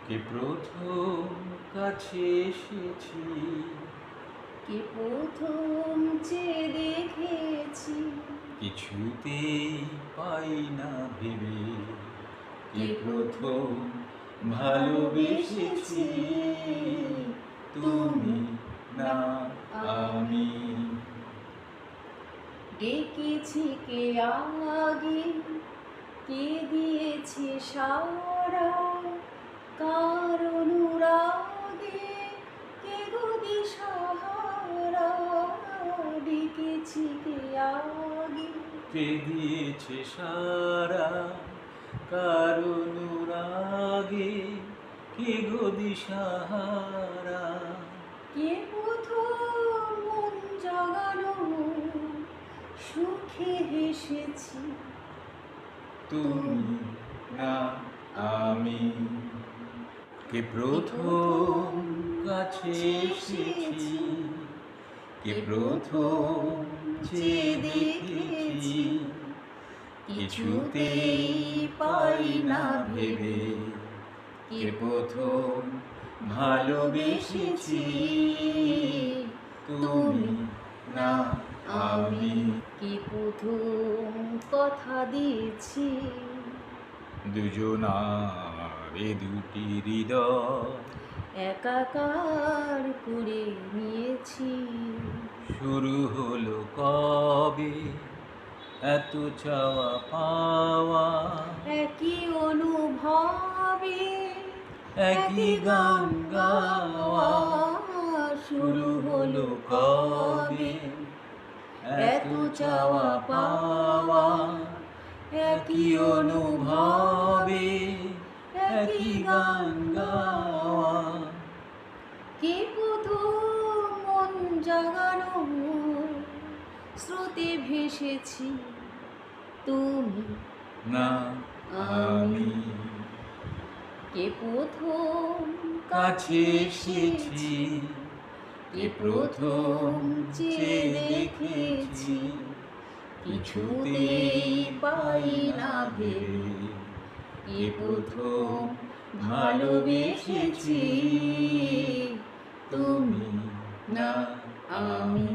কে প্রথম কাছে এসেছি, কে প্রথম চেয়ে দেখেছি, কিছুতেই পাই না ভেবে। কে প্রথম ভালোবেসেছি, তুমি না আমি। ডেকেছি কে আগে, কে দিয়েছে সারা, কার অনুরাগে কে গো দিশাহারা। ডেকেছি কে আগে, কে দিয়েছে সারা, কার অনুরাগে কে গো দিশাহারা। কে প্রথম মন জাগানো, সুখে হেসেছি, তুমি না আমি। কে প্রথম কাছে এসেছি, কে প্রথম চেয়ে দেখেছি, কিছুতেই পাই না ভেবে। কে প্রথম ভালোবেসেছি, তুমি না আমি। কে প্রথম কথা দিয়েছি, দুজনার এ দুটি হৃদয় একাকার করে নিয়েছি। শুরু হলো কবে এত চাওয়া পাওয়া, একই অনুভবে একই গান গাওয়া। শুরু হলো কবে এত চাওয়া পাওয়া, একই অনুভবে একই গান গাওয়া। কে প্রথম মন জাগানো, স্রোতে ভেসেছি, তুমি না আমি। কে প্রথম কাছে এসেছি, কে প্রথম চেয়ে দেখেছি, কিছুতেই পাই না ভেবে। কে প্রথম ভালোবেসেছি, তুমি না আমি।